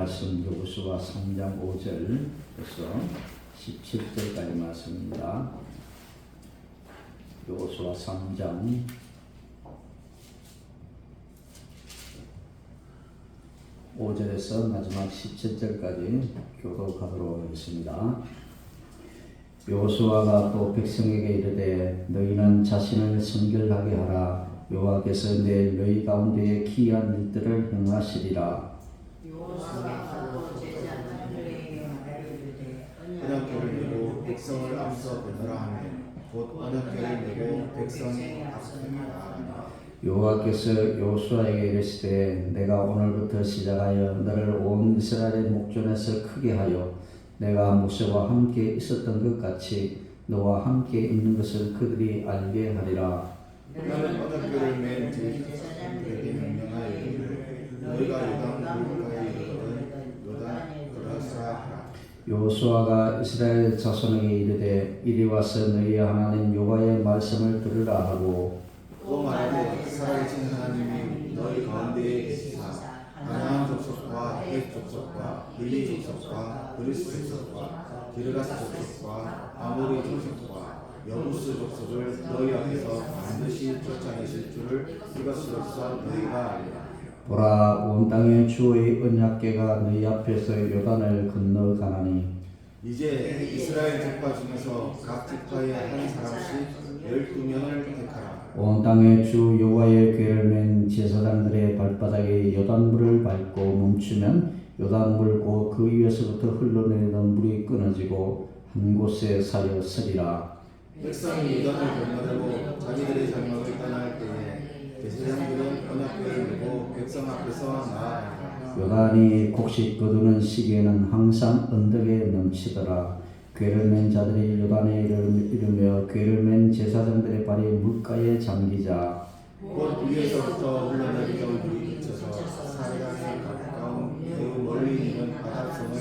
말씀 여호수아 3장 5절에서 17절까지 말씀입니다. 여호수아 3장 5절에서 마지막 17절까지 교독하도록 하겠습니다. 여호수아가 또 백성에게 이르되 너희는 자신을 성결하게 하라. 여호와께서 내일 너희 가운데에 기이한 일들을 행하시리라. 언약궤를 메고 백성을 앞서 건너라 하며 곧 언약궤를 메고 백성이 앞서 나아가니라. 여호와께서 여호수아에게 이르시되 내가 오늘부터 시작하여 너를 온 이스라엘의 목전에서 크게 하여 내가 모세와 함께 있었던 것 같이 너와 함께 있는 것을 그들이 알게 하리라. 나는 언약궤를 맨 제사장들에게 명령하여 이르기를 너희가 요단 물가에 이르거든 요단을 사하라. 여호수아가 이스라엘 자손에게 이르되 이리 와서 너희 하나님 여호와의 말씀을 들으라 하고 또 말하되 살아계신 하나님이 너희 가운데에 계시사 가나안 족속과 헷 족속과 빌리 족속과 그리스 족속과 기르가스 족속과 아모리 족속과 여부스 족속을 너희 앞에서 반드시 쫓아내실 줄을 이것으로써 너희가 알리라. 보라 온 땅의 주의 언약궤가 너희 앞에서 요단을 건너가나니 이제 이스라엘 지파 중에서 각 지파에 한 사람씩 12명을 택하라. 온 땅의 주 여호와의 궤를 맨 제사장들의 발바닥에 요단물을 밟고 멈추면 요단물 곧 그 위에서부터 흘러내리던 물이 끊어지고 한 곳에 사려 서리라. 백성이 요단을 건너려고 자기들의 장막을 떠날 때에 제사장들은 언약궤를 메고 백성 앞에서 나아가니라. 요단이 곡식 거두는 시기에는 항상 언덕에 넘치더라. 궤를 맨 자들이 요단에 이르며 궤를 맨 제사장들의 발이 물가에 잠기자 곧 위에서부터 흘러내리던 물이 그쳐서 사르단에 가까운 매우 멀리 있는 바닷성을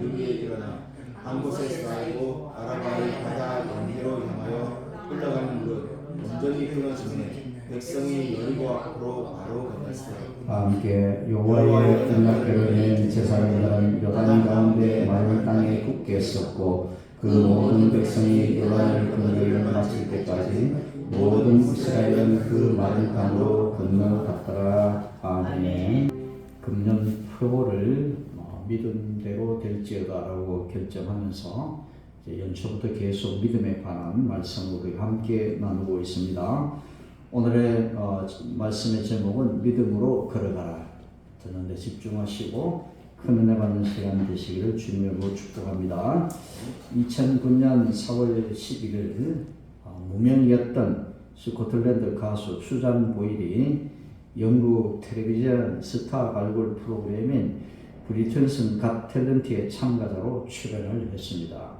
연두 위에 일어나 한 곳에 쌓이고 아라바의 바다 연계로 향하여 흘러가는 물은 온전히 끊어지니 백성이 여리고 앞으로 바로 건넜어요. 함께 여호와의 언약궤를 맨 제사장들은 요단 가운데 마른 땅에 굳게 섰고 그 모든 백성이 요단을 건너기를 마칠 때까지 모든 이스라엘은 그 마른 땅으로 건너갔더라. 아멘. 금년 표를 믿음대로 될지어다라고 결정하면서 연초부터 계속 믿음에 관한 말씀을 함께 나누고 있습니다. 오늘의 말씀의 제목은 믿음으로 걸어가라. 듣는 데 집중하시고 큰 은혜 받는 시간 되시기를 주님으로 축복합니다. 2009년 4월 11일 무명이었던 스코틀랜드 가수 수잔 보일이 영국 텔레비전 스타 발굴 프로그램인 브리튼슨 갓 탤런트의 참가자로 출연을 했습니다.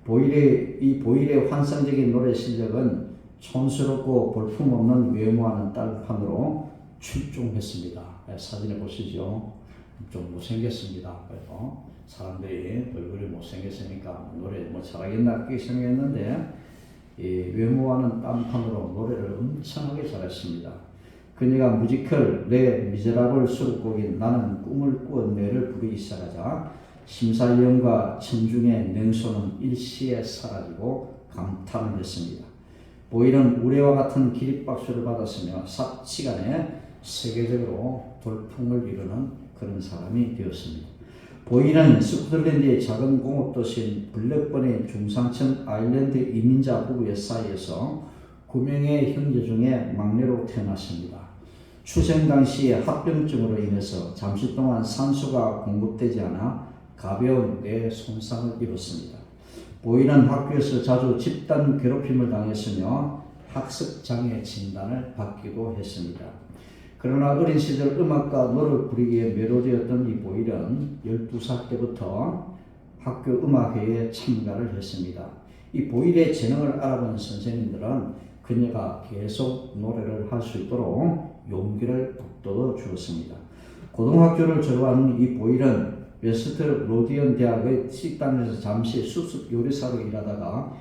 보일의 환상적인 노래 실력은 촌스럽고 볼품없는 외모와는 딸판으로 출중했습니다. 사진을 보시죠. 좀 못생겼습니다. 그래서 사람들이 얼굴이 못생겼으니까 노래 잘하겠나 그렇게 생각했는데 외모와는 딴판으로 노래를 엄청나게 잘했습니다. 그녀가 뮤지컬 레 미제라블 수록곡인 나는 꿈을 꾸었네를 부르기 시작하자 심사위원과 청중의 냉소는 일시에 사라지고 감탄을 했습니다. 보일은 우레와 같은 기립박수를 받았으며 삽시간에 세계적으로 돌풍을 이루는 그런 사람이 되었습니다. 보일은 스코틀랜드의 작은 공업도시인 블랙번의 중상층 아일랜드 이민자 부부의 사이에서 9명의 형제 중에 막내로 태어났습니다. 출생 당시에 합병증으로 인해서 잠시 동안 산소가 공급되지 않아 가벼운 뇌 손상을 입었습니다. 보일은 학교에서 자주 집단 괴롭힘을 당했으며 학습장애 진단을 받기도 했습니다. 그러나 어린 시절 음악과 노래를 부르기에 매료되었던 이 보일은 12살 때부터 학교 음악회에 참가를 했습니다. 이 보일의 재능을 알아본 선생님들은 그녀가 계속 노래를 할 수 있도록 용기를 북돋워 주었습니다. 고등학교를 졸업한 후 이 보일은 웨스트 로디언 대학의 식당에서 잠시 수습 요리사로 일하다가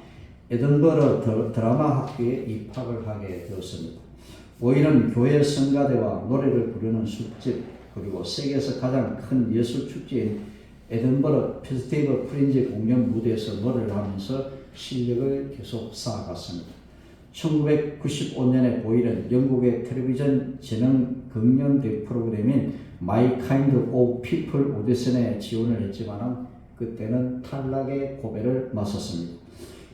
에든버러 드라마 학교에 입학을 하게 되었습니다. 보일은 교회 성가대와 노래를 부르는 술집, 그리고 세계에서 가장 큰 예술 축제인 에든버러 페스티벌 프린지 공연 무대에서 노래를 하면서 실력을 계속 쌓아갔습니다. 1995년에 보일은 영국의 텔레비전 재능 경연대 프로그램인 My Kind of People 오디션에 지원을 했지만 그때는 탈락의 고배를 맞섰습니다.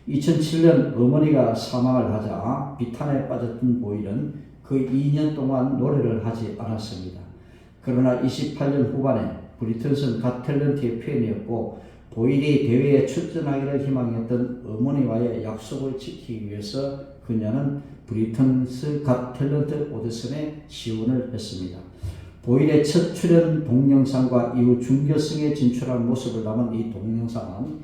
2007년 어머니가 사망을 하자 비탄에 빠졌던 보일은 그 2년 동안 노래를 하지 않았습니다. 그러나 28년 후반에 브리튼스 갓 탤런트의 팬이었고 보일이 대회에 출전하기를 희망했던 어머니와의 약속을 지키기 위해서 그녀는 브리튼스 갓 탤런트 오디션에 지원을 했습니다. 보일의 첫 출연 동영상과 이후 준결승에 진출한 모습을 담은 이 동영상은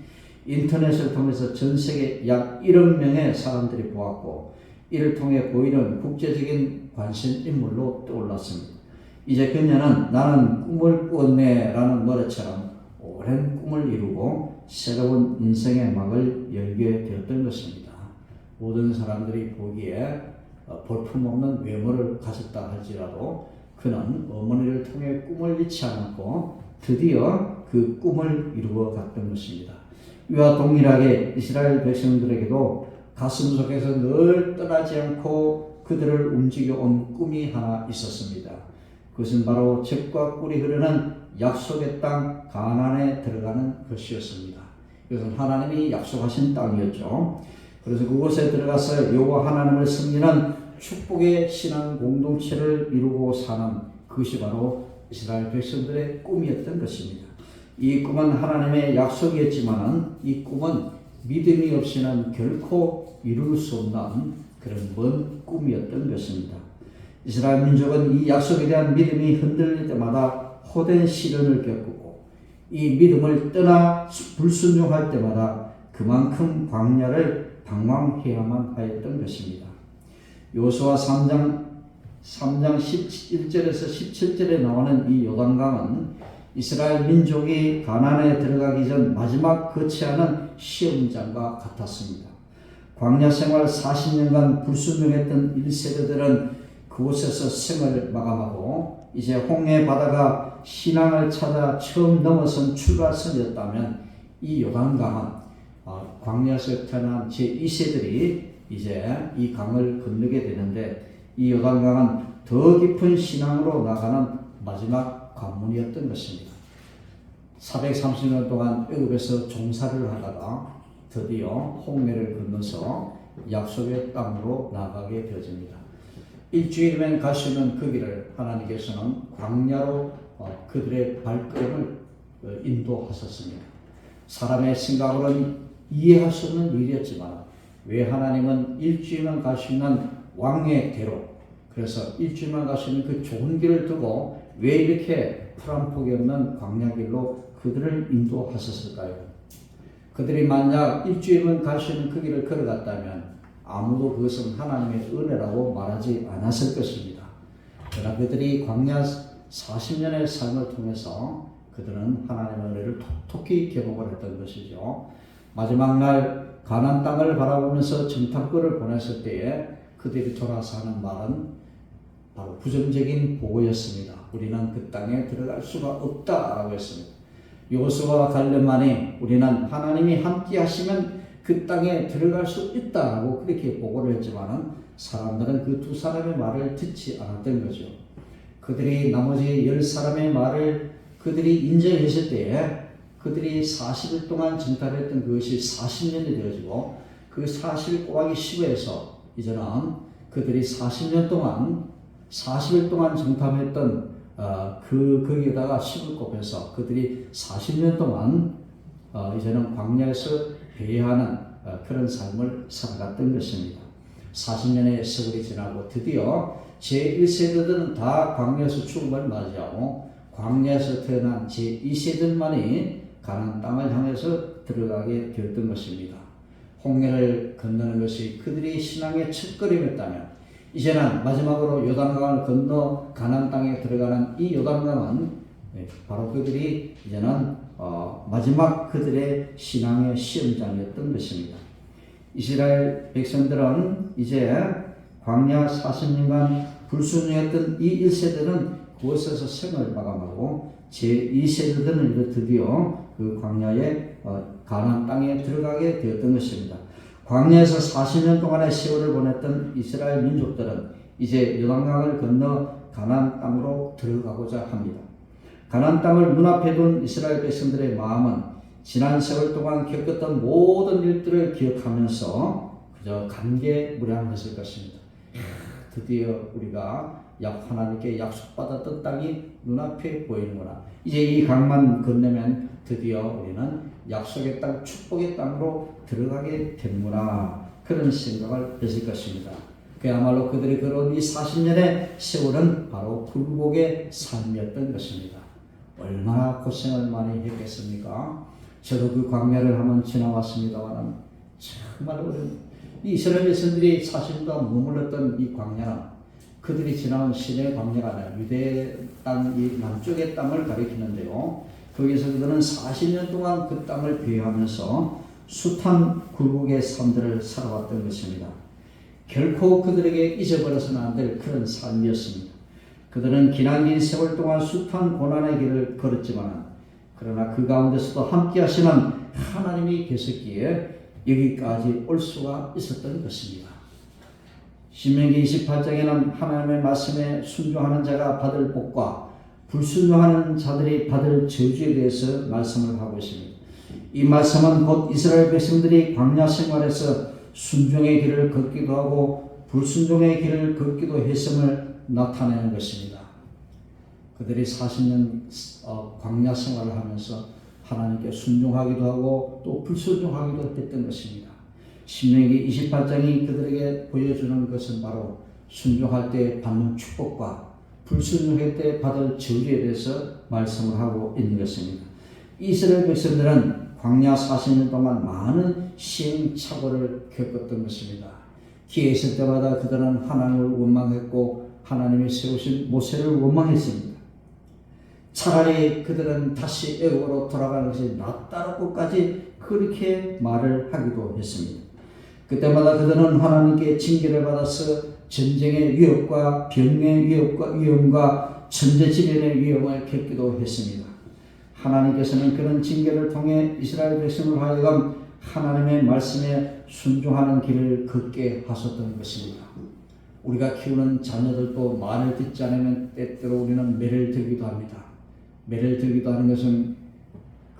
인터넷을 통해서 전 세계 약 1억 명의 사람들이 보았고 이를 통해 보일은 국제적인 관심 인물로 떠올랐습니다. 이제 그녀는 나는 꿈을 꾸었네 라는 노래처럼 오랜 꿈을 이루고 새로운 인생의 막을 열게 되었던 것입니다. 모든 사람들이 보기에 볼품없는 외모를 가졌다 할지라도 그는 어머니를 통해 꿈을 잃지 않았고 드디어 그 꿈을 이루어 갔던 것입니다. 이와 동일하게 이스라엘 백성들에게도 가슴 속에서 늘 떠나지 않고 그들을 움직여 온 꿈이 하나 있었습니다. 그것은 바로 젖과 꿀이 흐르는 약속의 땅 가나안에 들어가는 것이었습니다. 이것은 하나님이 약속하신 땅이었죠. 그래서 그곳에 들어가서 여호와 하나님을 섬기는 축복의 신앙 공동체를 이루고 사는 그것이 바로 이스라엘 백성들의 꿈이었던 것입니다. 이 꿈은 하나님의 약속이었지만 이 꿈은 믿음이 없이는 결코 이룰 수 없는 그런 먼 꿈이었던 것입니다. 이스라엘 민족은 이 약속에 대한 믿음이 흔들릴 때마다 호된 시련을 겪고 이 믿음을 떠나 불순종할 때마다 그만큼 광야를 방황해야만 하였던 것입니다. 여호수아 3장 11절에서 17절에 나오는 이 요단강은 이스라엘 민족이 가나안에 들어가기 전 마지막 거치하는 시험장과 같았습니다. 광야 생활 40년간 불순종했던 1세대들은 그곳에서 생을 마감하고 이제 홍해 바다가 신앙을 찾아 처음 넘어선 출발선이었다면 이 요단강은 광야에서 태어난 제2세들이 이제 이 강을 건너게 되는데 이 요단강은 더 깊은 신앙으로 나가는 마지막 관문이었던 것입니다. 430년 동안 애굽에서 종살이를 하다가 드디어 홍해를 건너서 약속의 땅으로 나가게 되어집니다. 일주일이면 갈 수 있는 그 길을 하나님께서는 광야로 그들의 발걸음을 인도하셨습니다. 사람의 생각으로는 이해할 수 없는 일이었지만 왜 하나님은 일주일만 갈 수 있는 왕의 대로 그래서 일주일만 갈 수 있는 그 좋은 길을 두고 왜 이렇게 풀한 폭이 없는 광야길로 그들을 인도하셨을까요? 그들이 만약 일주일만 갈 수 있는 그 길을 걸어갔다면 아무도 그것은 하나님의 은혜라고 말하지 않았을 것입니다. 그러나 그들이 광야 40년의 삶을 통해서 그들은 하나님의 은혜를 톡톡히 경험을 했던 것이죠. 마지막 날 가나안 땅을 바라보면서 정탐꾼을 보냈을 때에 그들이 돌아서 하는 말은 바로 부정적인 보고였습니다. 우리는 그 땅에 들어갈 수가 없다라고 했습니다. 여호수아와 갈렙만이 우리는 하나님이 함께 하시면 그 땅에 들어갈 수 있다라고 그렇게 보고를 했지만 사람들은 그 두 사람의 말을 듣지 않았던 거죠. 그들이 나머지 10사람의 말을 그들이 인정했을 때에 그들이 40일 동안 정탐했던 그것이 40년이 되어지고 그 40일 곱하기 10에서 이제는 그들이 40년 동안 40일 동안 정탐했던 거기에다가 10을 곱해서 그들이 40년 동안 이제는 광야에서 배회하는 그런 삶을 살아갔던 것입니다. 40년의 세월이 지나고 드디어 제1세대들은 다 광야에서 죽음을 맞이하고 광야에서 태어난 제2세들만이 가나안 땅을 향해서 들어가게 되었던 것입니다. 홍해를 건너는 것이 그들이 신앙의 첫걸음이었다면 이제는 마지막으로 요단강을 건너 가나안 땅에 들어가는 이 요단강은 바로 그들이 이제는 마지막 그들의 신앙의 시험장이었던 것입니다. 이스라엘 백성들은 이제 광야 40년간 불순종했던 이 1세대는 그곳에서 생을 마감하고 제2세를 되는 이르 드디어 그 광야의 가나안 땅에 들어가게 되었던 것입니다. 광야에서 40년 동안의 세월을 보냈던 이스라엘 민족들은 이제 요단강을 건너 가나안 땅으로 들어가고자 합니다. 가나안 땅을 눈앞에 둔 이스라엘 백성들의 마음은 지난 세월 동안 겪었던 모든 일들을 기억하면서 그저 감개무량했을 것입니다. 드디어 우리가 하나님께 약속받았던 땅이 눈앞에 보이는구나. 이제 이 강만 건너면 드디어 우리는 약속의 땅, 축복의 땅으로 들어가게 되는구나. 그런 생각을 했을 것입니다. 그야말로 그들이 걸어온 이 40년의 세월은 바로 굴복의 삶이었던 것입니다. 얼마나 고생을 많이 했겠습니까? 저도 그 광야를 한번 지나왔습니다만 정말 어려운 이 이스라엘 백성들이 40년 동안 머물렀던 이 광야는 그들이 지나온 시내 광야가 아니라 유대 땅, 이 남쪽의 땅을 가리키는데요. 거기서 그들은 40년 동안 그 땅을 비하하면서 숱한 굴복의 삶들을 살아왔던 것입니다. 결코 그들에게 잊어버려서는 안 될 그런 삶이었습니다. 그들은 기나긴 세월 동안 숱한 고난의 길을 걸었지만 그러나 그 가운데서도 함께 하시는 하나님이 계셨기에 여기까지 올 수가 있었던 것입니다. 신명기 28장에는 하나님의 말씀에 순종하는 자가 받을 복과 불순종하는 자들이 받을 저주에 대해서 말씀을 하고 있습니다. 이 말씀은 곧 이스라엘 백성들이 광야 생활에서 순종의 길을 걷기도 하고 불순종의 길을 걷기도 했음을 나타내는 것입니다. 그들이 40년 광야 생활을 하면서 하나님께 순종하기도 하고 또 불순종하기도 했던 것입니다. 신명기 28장이 그들에게 보여주는 것은 바로 순종할 때 받는 축복과 불순종할 때 받을 저주에 대해서 말씀을 하고 있는 것입니다. 이스라엘 백성들은 광야 40년 동안 많은 시행착오를 겪었던 것입니다. 기회 있을 때마다 그들은 하나님을 원망했고 하나님이 세우신 모세를 원망했습니다. 차라리 그들은 다시 애굽으로 돌아가는 것이 낫다라고까지 그렇게 말을 하기도 했습니다. 그때마다 그들은 하나님께 징계를 받아서 전쟁의 위협과 병의 위험과 천재지변의 위험을 겪기도 했습니다. 하나님께서는 그런 징계를 통해 이스라엘 백성을 하여금 하나님의 말씀에 순종하는 길을 걷게 하셨던 것입니다. 우리가 키우는 자녀들도 말을 듣지 않으면 때때로 우리는 매를 들기도 합니다. 매를 들기도 하는 것은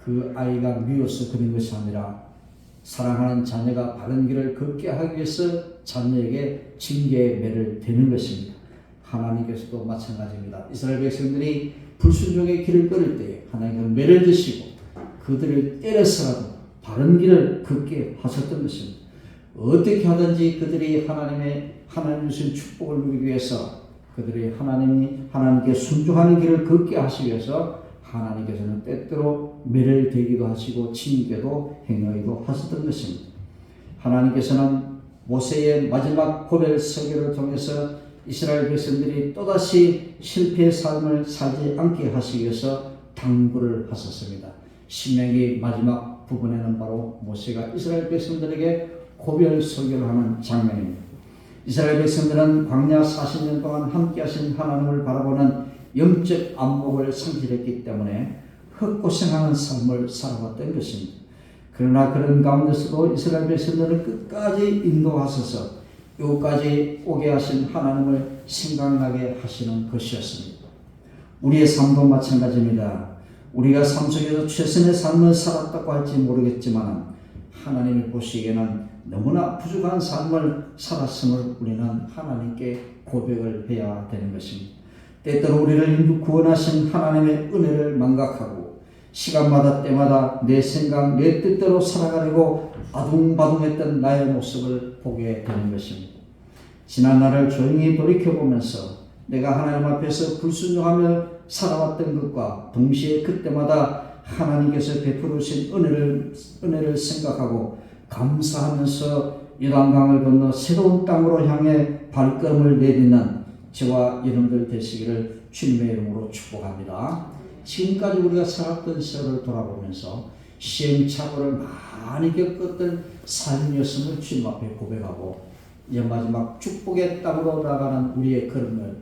그 아이가 미워서 그런 것이 아니라 사랑하는 자녀가 바른 길을 걷게 하기 위해서 자녀에게 징계의 매를 대는 것입니다. 하나님께서도 마찬가지입니다. 이스라엘 백성들이 불순종의 길을 걸을 때 하나님은 매를 드시고 그들을 때려서라도 바른 길을 걷게 하셨던 것입니다. 어떻게 하든지 그들이 하나님 주신 축복을 누리기 위해서 그들이 하나님께 순종하는 길을 걷게 하시기 위해서 하나님께서는 때때로 매를 대기도 하시고 징계도 행하기도 하셨던 것입니다. 하나님께서는 모세의 마지막 고별 설교를 통해서 이스라엘 백성들이 또다시 실패의 삶을 살지 않게 하시기 위해서 당부를 하셨습니다. 신명기 마지막 부분에는 바로 모세가 이스라엘 백성들에게 고별 설교를 하는 장면입니다. 이스라엘 백성들은 광야 40년 동안 함께 하신 하나님을 바라보는 영적 안목을 상실했기 때문에 헛고생하는 삶을 살아왔던 것입니다. 그러나 그런 가운데서도 이스라엘 백성들은 끝까지 인도하셔서 여기까지 오게 하신 하나님을 생각나게 하시는 것이었습니다. 우리의 삶도 마찬가지입니다. 우리가 삶 속에서 최선의 삶을 살았다고 할지 모르겠지만 하나님이 보시기에는 너무나 부족한 삶을 살았음을 우리는 하나님께 고백을 해야 되는 것입니다. 때때로 우리를 구원하신 하나님의 은혜를 망각하고 시간마다 때마다 내 생각, 내 뜻대로 살아가려고 아둥바둥했던 나의 모습을 보게 되는 것입니다. 지난 날을 조용히 돌이켜보면서 내가 하나님 앞에서 불순종하며 살아왔던 것과 동시에 그때마다 하나님께서 베풀어 주신 은혜를 생각하고 감사하면서 요단강을 건너 새로운 땅으로 향해 발걸음을 내딛는 저와 여러분들 되시기를 주님의 이름으로 축복합니다. 지금까지 우리가 살았던 세월을 돌아보면서 시행착오를 많이 겪었던 삶이었음을 주님 앞에 고백하고 이제 마지막 축복의 땅으로 나가는 우리의 걸음을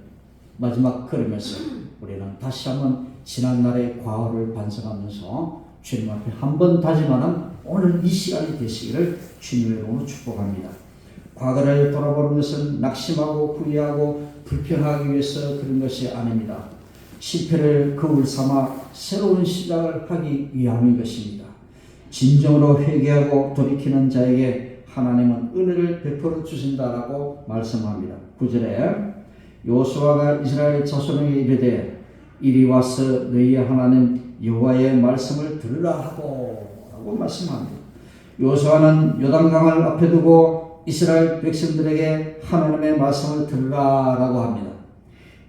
마지막 걸음에서 우리는 다시 한번 지난날의 과오를 반성하면서 주님 앞에 한번 다짐하는 오늘 이 시간이 되시기를 주님의 이름으로 축복합니다. 과거를 돌아보는 것은 낙심하고 후회하고 불평하기 위해서 그런 것이 아닙니다. 실패를 거울 삼아 새로운 시작을 하기 위함인 것입니다. 진정으로 회개하고 돌이키는 자에게 하나님은 은혜를 베풀어 주신다라고 말씀합니다. 9절에 여호수아가 이스라엘 자손에게 이르되 이리 와서 너희의 하나님 여호와의 말씀을 들으라 하고 라고 말씀합니다. 여호수아는 요단강을 앞에 두고 이스라엘 백성들에게 하나님의 말씀을 들으라 라고 합니다.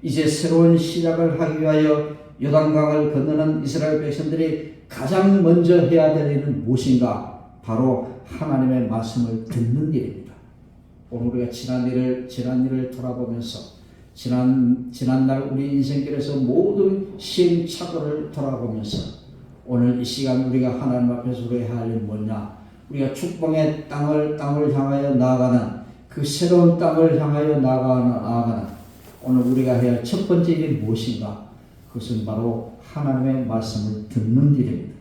이제 새로운 시작을 하기 위하여 요단강을 건너는 이스라엘 백성들이 가장 먼저 해야 될 일은 무엇인가? 바로 하나님의 말씀을 듣는 일입니다. 오늘 우리가 지난 일을 돌아보면서 지난날 우리 인생길에서 모든 시행착오를 돌아보면서 오늘 이 시간 우리가 하나님 앞에서 해야 할 일은 뭐냐? 우리가 축복의 땅을 향하여 나아가는 그 새로운 땅을 향하여 나아가는 오늘 우리가 해야 할 첫 번째 일이 무엇인가? 그것은 바로 하나님의 말씀을 듣는 일입니다.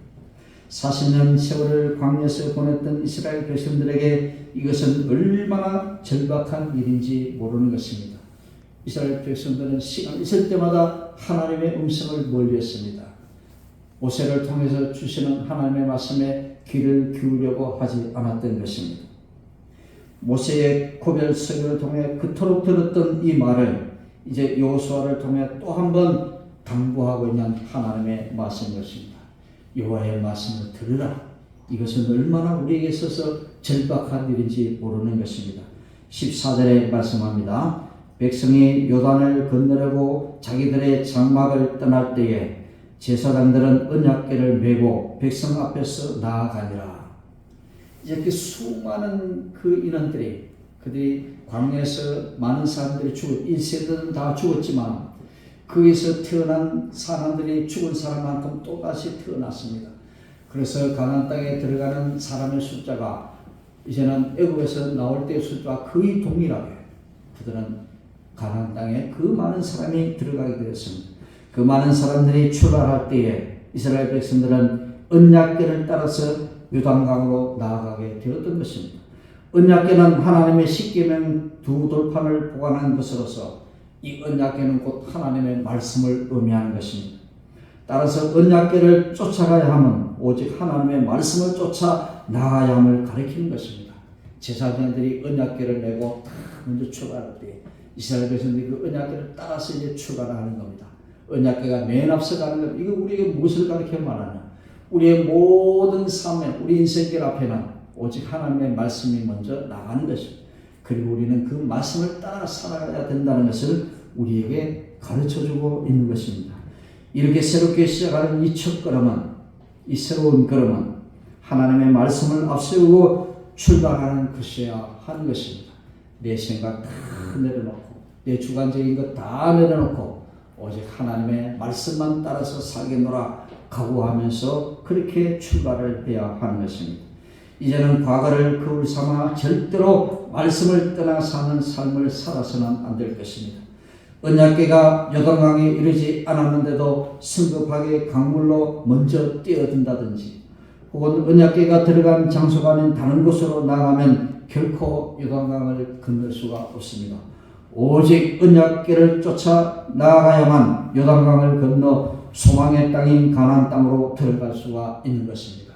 40년 세월을 광야에서 보냈던 이스라엘 백성들에게 이것은 얼마나 절박한 일인지 모르는 것입니다. 이스라엘 백성들은 시간 있을 때마다 하나님의 음성을 멀리했습니다. 모세를 통해서 주시는 하나님의 말씀에 귀를 기울이려고 하지 않았던 것입니다. 모세의 고별 설교를 통해 그토록 들었던 이 말을 이제 여호수아를 통해 또 한 번 당부하고 있는 하나님의 말씀인 것입니다. 여호와의 말씀을 들으라. 이것은 얼마나 우리에게 있어서 절박한 일인지 모르는 것입니다. 14절에 말씀합니다. 백성이 요단을 건너려고 자기들의 장막을 떠날 때에 제사장들은 언약궤를 메고 백성 앞에서 나아가니라. 이렇게 수많은 그 인원들이 그들이 광야에서 많은 사람들이 1세들은 다 죽었지만 거기서 태어난 사람들이 죽은 사람만큼 또다시 태어났습니다. 그래서 가나안 땅에 들어가는 사람의 숫자가 이제는 애굽에서 나올 때의 숫자와 거의 동일하게 그들은 가나안 땅에 그 많은 사람이 들어가게 되었습니다. 그 많은 사람들이 출발할 때에 이스라엘 백성들은 언약궤를 따라서 요단강으로 나아가게 되었던 것입니다. 언약궤는 하나님의 십계명 두 돌판을 보관한 것으로서 이 언약궤는 곧 하나님의 말씀을 의미하는 것입니다. 따라서 언약궤를 쫓아가야 하면 오직 하나님의 말씀을 쫓아 나가야 함을 가리키는 것입니다. 제사장들이 언약궤를 메고 딱 먼저 출발할 때 이스라엘 백성들이 그 언약궤를 따라서 이제 출발하는 겁니다. 언약궤가 맨 앞서 가는 것, 이거 우리에게 무엇을 가르쳐 말하냐? 우리의 모든 삶에, 우리 인생길 앞에는 오직 하나님의 말씀이 먼저 나가는 것입니다. 그리고 우리는 그 말씀을 따라 살아가야 된다는 것을 우리에게 가르쳐주고 있는 것입니다. 이렇게 새롭게 시작하는 이 첫 걸음은, 이 새로운 걸음은 하나님의 말씀을 앞세우고 출발하는 것이어야 하는 것입니다. 내 생각 다 내려놓고 내 주관적인 것 다 내려놓고 오직 하나님의 말씀만 따라서 살겠노라 각오하면서 그렇게 출발을 해야 하는 것입니다. 이제는 과거를 거울 삼아 절대로 말씀을 떠나 사는 삶을 살아서는 안 될 것입니다. 언약궤가 요단강에 이르지 않았는데도 성급하게 강물로 먼저 뛰어든다든지 혹은 언약궤가 들어간 장소가 아닌 다른 곳으로 나가면 결코 요단강을 건널 수가 없습니다. 오직 언약궤를 쫓아 나아가야만 요단강을 건너 소망의 땅인 가나안 땅으로 들어갈 수가 있는 것입니다.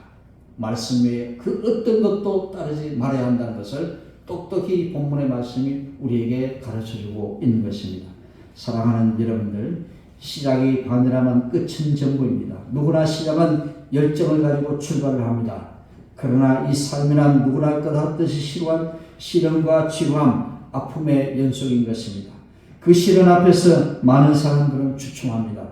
말씀 외에 그 어떤 것도 따르지 말아야 한다는 것을 똑똑히 본문의 말씀이 우리에게 가르쳐주고 있는 것입니다. 사랑하는 여러분들, 시작이 반이라면 끝은 전부입니다. 누구나 시작은 열정을 가지고 출발을 합니다. 그러나 이 삶이란 누구나 끝없듯이 시루한 시련과 지루함, 아픔의 연속인 것입니다. 그 시련 앞에서 많은 사람들은 주춤합니다.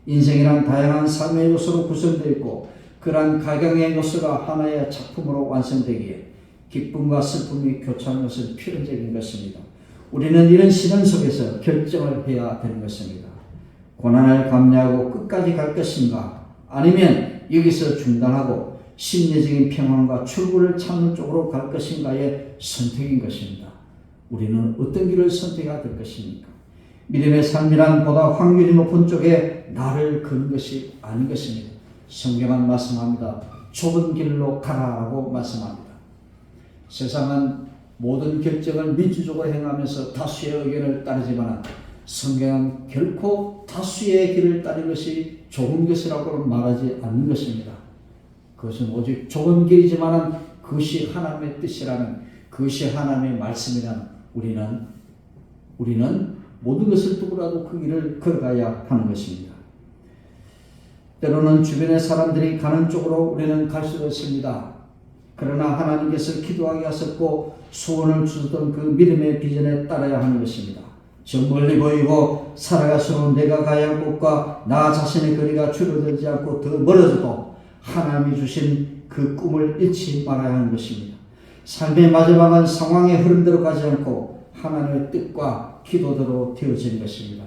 인생이란 다양한 삶의 요소로 구성되어 있고 그러한 각양의 요소가 하나의 작품으로 완성되기에 기쁨과 슬픔이 교차하는 것은 필연적인 것입니다. 우리는 이런 시련 속에서 결정을 해야 되는 것입니다. 고난을 감내하고 끝까지 갈 것인가? 아니면 여기서 중단하고 심리적인 평안과 출구를 찾는 쪽으로 갈 것인가의 선택인 것입니다. 우리는 어떤 길을 선택해야 될 것입니까? 믿음의 삶이란 보다 확률이 높은 쪽에 나를 거는 것이 아닌 것입니다. 성경은 말씀합니다. 좁은 길로 가라라고 말씀합니다. 세상은 모든 결정을 민주적으로 행하면서 다수의 의견을 따르지만 성경은 결코 다수의 길을 따르는 것이 좋은 것이라고는 말하지 않는 것입니다. 그것은 오직 좁은 길이지만 그것이 하나님의 뜻이라는, 그것이 하나님의 말씀이라는 우리는 모든 것을 두고라도 그 길을 걸어가야 하는 것입니다. 때로는 주변의 사람들이 가는 쪽으로 우리는 갈 수도 있습니다. 그러나 하나님께서 기도하게 하셨고 소원을 주셨던 그 믿음의 비전에 따라야 하는 것입니다. 저 멀리 보이고 살아갈수록 내가 가야 할 곳과 나 자신의 거리가 줄어들지 않고 더 멀어져도 하나님이 주신 그 꿈을 잃지 말아야 하는 것입니다. 삶의 마지막은 상황의 흐름대로 가지 않고 하나님의 뜻과 기도대로 되어지는 것입니다.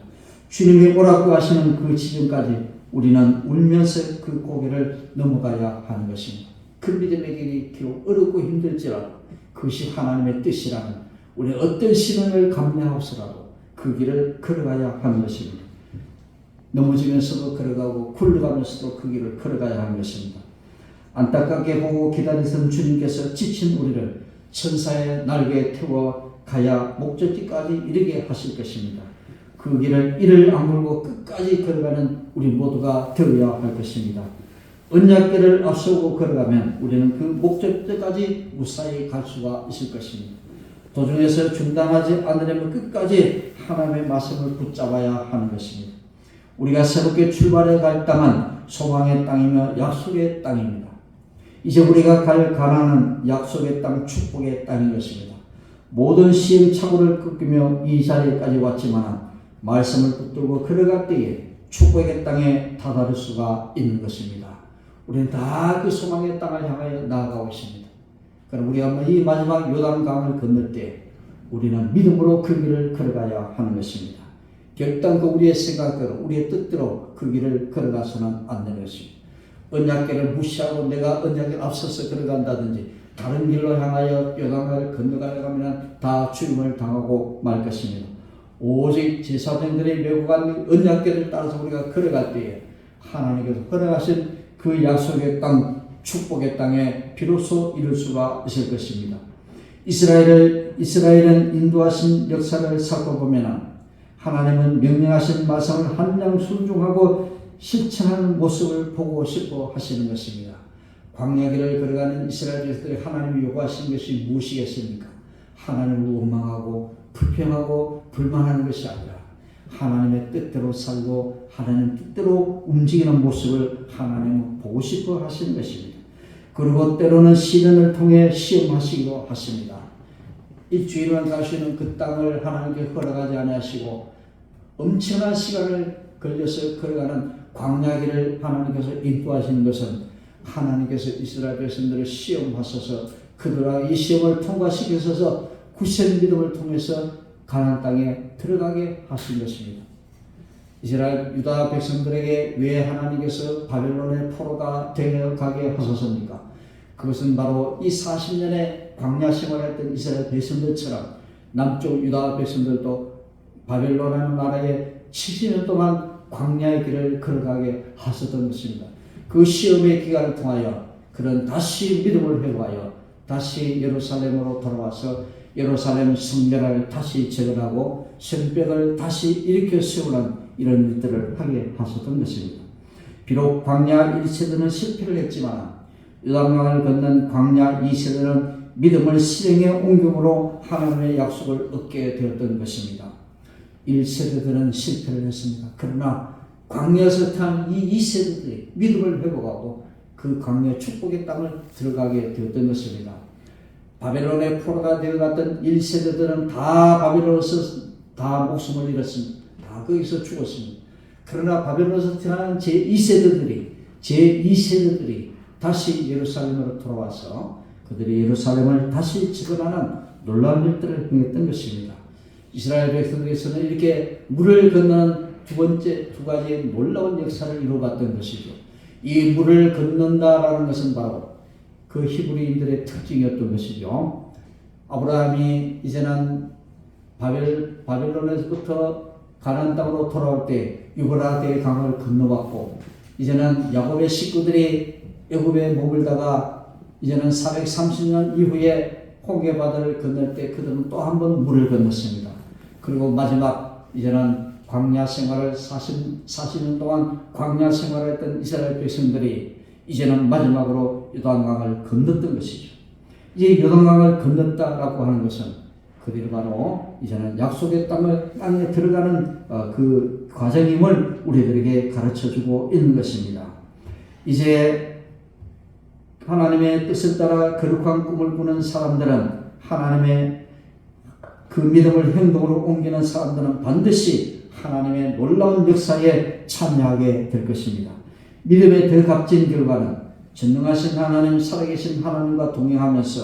주님이 오라고 하시는 그 지점까지 우리는 울면서 그 고개를 넘어가야 하는 것입니다. 그 믿음의 길이 비록 어렵고 힘들지라도 그것이 하나님의 뜻이라면 우리 어떤 시련을 감내하고서라도 그 길을 걸어가야 하는 것입니다. 넘어지면서도 걸어가고 굴러가면서도 그 길을 걸어가야 하는 것입니다. 안타깝게 보고 기다리던 주님께서 지친 우리를 천사의 날개에 태워 가야 목적지까지 이르게 하실 것입니다. 그 길을 이를 악물고 끝까지 걸어가는 우리 모두가 되어야 할 것입니다. 언약궤를 앞서고 걸어가면 우리는 그 목적지까지 무사히 갈 수가 있을 것입니다. 도중에서 중단하지 않으려면 끝까지 하나님의 말씀을 붙잡아야 하는 것입니다. 우리가 새롭게 출발해 갈 땅은 소망의 땅이며 약속의 땅입니다. 이제 우리가 갈 가나안은 약속의 땅, 축복의 땅인 것입니다. 모든 시행착오를 겪으며 이 자리까지 왔지만 말씀을 붙들고 걸어갈 때에 축복의 땅에 다다를 수가 있는 것입니다. 우리는 다 그 소망의 땅을 향하여 나아가고 있습니다. 그럼 우리가 이 마지막 요단강을 건널 때 우리는 믿음으로 그 길을 걸어가야 하는 것입니다. 결단코 우리의 생각대로 우리의 뜻대로 그 길을 걸어가서는 안 되는 것입니다. 언약궤를 무시하고 내가 언약궤를 앞서서 걸어간다든지 다른 길로 향하여 요단강을 건너가려면 다 죽임을 당하고 말 것입니다. 오직 제사장들이 메고 간 언약궤를 따라서 우리가 걸어갈 때에 하나님께서 허락하신 그 약속의 땅, 축복의 땅에 비로소 이룰 수가 있을 것입니다. 이스라엘은 인도하신 역사를 살펴보면 하나님은 명령하신 말씀을 한량 순종하고 실천하는 모습을 보고 싶어 하시는 것입니다. 광야길을 걸어가는 이스라엘 백성들이 하나님이 요구하시는 것이 무엇이겠습니까? 하나님을 원망하고 불평하고 불만하는 것이 아니라 하나님의 뜻대로 살고 하나님 뜻대로 움직이는 모습을 하나님은 보고 싶어 하시는 것입니다. 그리고 때로는 시련을 통해 시험하시기도 하십니다. 일주일만 가시는 그 땅을 하나님께 허락하지 아니하시고 엄청난 시간을 걸려서 걸어가는 광야길을 하나님께서 인도하시는 것은 하나님께서 이스라엘 백성들을 시험하셔서 그들과 이 시험을 통과시키셔서 굳센 믿음을 통해서 가나안 땅에 들어가게 하신 것입니다. 이스라엘 유다 백성들에게 왜 하나님께서 바벨론의 포로가 되어 가게 하셨습니까? 그것은 바로 이 40년의 광야 생활했던 이스라엘 백성들처럼 남쪽 유다 백성들도 바벨론이라는 나라에 70년 동안 광야의 길을 걸어가게 하셨던 것입니다. 그 시험의 기간을 통하여 그런 다시 믿음을 회복하여 다시 예루살렘으로 돌아와서 예루살렘 성전을 다시 재건하고 성벽을 다시 일으켜 세우는 이런 일들을 하게 하셨던 것입니다. 비록 광야 1세대는 실패를 했지만 요단강을 건넌 광야 2세대는 믿음을 실행에 옮김으로 하나님의 약속을 얻게 되었던 것입니다. 1세대들은 실패를 했습니다. 그러나 광야에서 태어난 이 2세대들이 믿음을 회복하고 그 광야 축복의 땅을 들어가게 되었던 것입니다. 바벨론의 포로가 되어갔던 1세대들은 다 바벨론에서 다 목숨을 잃었습니다. 다 거기서 죽었습니다. 그러나 바벨론에서 태어난 제2세대들이 다시 예루살렘으로 돌아와서 그들이 예루살렘을 다시 재건하는 놀라운 일들을 행했던 것입니다. 이스라엘 백성에게서는 이렇게 물을 건너는 두 가지의 놀라운 역사를 이루어갔던 것이죠. 이 물을 건넌다라는 것은 바로 그 히브리인들의 특징이었던 것이죠. 아브라함이 이제는 바벨론에서부터 가나안 땅으로 돌아올 때 유브라데의 강을 건너왔고, 이제는 야곱의 식구들이 애굽에 머물다가 이제는 430년 이후에 홍해바다를 건널 때 그들은 또 한 번 물을 건넜습니다. 그리고 마지막 이제는 광야 생활을 40년 동안 광야 생활을 했던 이스라엘 백성들이 이제는 마지막으로 요단강을 건넜던 것이죠. 이제 요단강을 건넜다라고 하는 것은 그들이 바로 이제는 약속의 땅에 들어가는 그 과정임을 우리들에게 가르쳐주고 있는 것입니다. 이제 하나님의 뜻을 따라 거룩한 꿈을 꾸는 사람들은, 하나님의 그 믿음을 행동으로 옮기는 사람들은 반드시 하나님의 놀라운 역사에 참여하게 될 것입니다. 믿음의 더 값진 결과는 전능하신 하나님, 살아계신 하나님과 동행하면서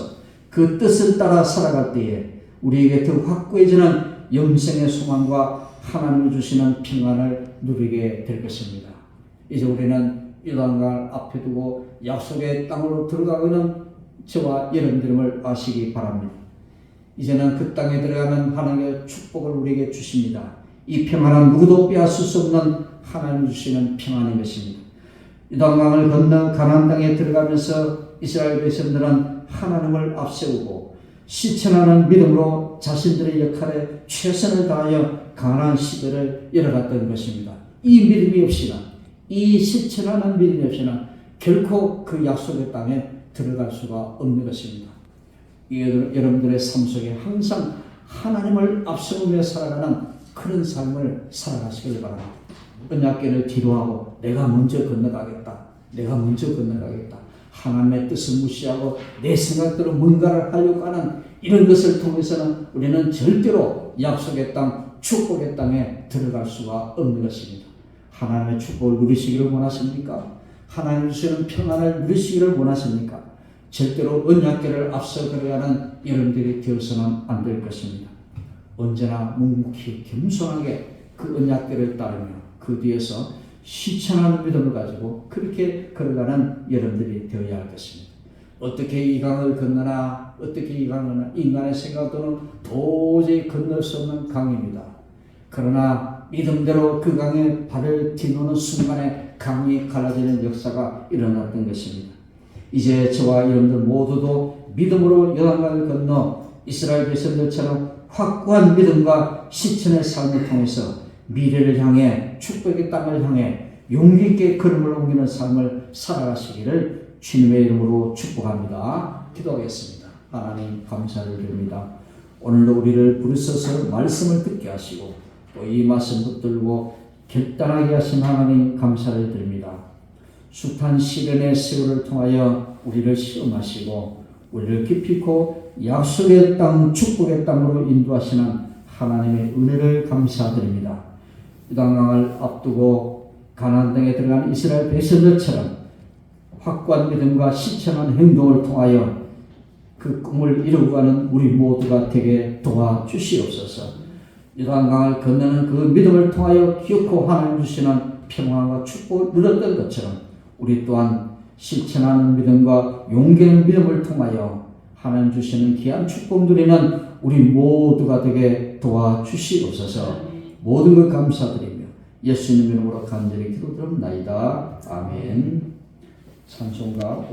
그 뜻을 따라 살아갈 때에 우리에게 더 확고해지는 영생의 소망과 하나님이 주시는 평안을 누리게 될 것입니다. 이제 우리는 요단강을 앞에 두고 약속의 땅으로 들어가고 있는 저와 여러분들임을 아시기 바랍니다. 이제는 그 땅에 들어가면 하나님의 축복을 우리에게 주십니다. 이 평안은 누구도 빼앗을 수 없는 하나님 주시는 평안인 것입니다. 요단강을 건너 가나안 땅에 들어가면서 이스라엘 백성들은 하나님을 앞세우고 실천하는 믿음으로 자신들의 역할에 최선을 다하여 가나안 시대를 열어갔던 것입니다. 이 믿음이 없이는, 이 실천하는 믿음이 없이는 결코 그 약속의 땅에 들어갈 수가 없는 것입니다. 여러분들의 삶 속에 항상 하나님을 앞세우며 살아가는 그런 삶을 살아가시길 바랍니다. 언약궤를 뒤로하고 내가 먼저 건너가겠다, 내가 먼저 건너가겠다, 하나님의 뜻을 무시하고 내 생각대로 뭔가를 하려고 하는 이런 것을 통해서는 우리는 절대로 약속의 땅, 축복의 땅에 들어갈 수가 없는 것입니다. 하나님의 축복을 누리시기를 원하십니까? 하나님 주시는 평안을 누리시기를 원하십니까? 절대로 언약궤를 앞서 걸어가는 여러분들이 되어서는 안 될 것입니다. 언제나 묵묵히 겸손하게 그 언약궤를 따르며 그 뒤에서 실천하는 믿음을 가지고 그렇게 걸어가는 여러분들이 되어야 할 것입니다. 어떻게 이 강을 건너나, 어떻게 이 강을, 인간의 생각으로는 도저히 건널 수 없는 강입니다. 그러나 믿음대로 그 강에 발을 디누는 순간에 강이 갈라지는 역사가 일어났던 것입니다. 이제 저와 여러분들 모두도 믿음으로 요단강을 건너 이스라엘 백성들처럼 확고한 믿음과 실천의 삶을 통해서 미래를 향해, 축복의 땅을 향해 용기 있게 걸음을 옮기는 삶을 살아가시기를 주님의 이름으로 축복합니다. 기도하겠습니다. 하나님 감사를 드립니다. 오늘도 우리를 부르셔서 말씀을 듣게 하시고 또 이 말씀 붙들고 결단하게 하신 하나님 감사를 드립니다. 숱한 시련의 세월을 통하여 우리를 시험하시고 우리를 깊이고 약속의 땅, 축복의 땅으로 인도하시는 하나님의 은혜를 감사드립니다. 요단강을 앞두고 가나안 땅에 들어간 이스라엘 백성들처럼 확고한 믿음과 실천한 행동을 통하여 그 꿈을 이루고 가는 우리 모두가 되게 도와주시옵소서. 요단강을 건너는 그 믿음을 통하여 기어코 하나님 주시는 평안과 축복을 누렸던 것처럼 우리 또한 실천하는 믿음과 용기 있는 믿음을 통하여 하나님 주시는 귀한 축복 누리는 우리 모두가 되게 도와주시옵소서. 모든 것 감사드리며 예수님 이름으로 간절히 기도드립나이다. 아멘. 찬송가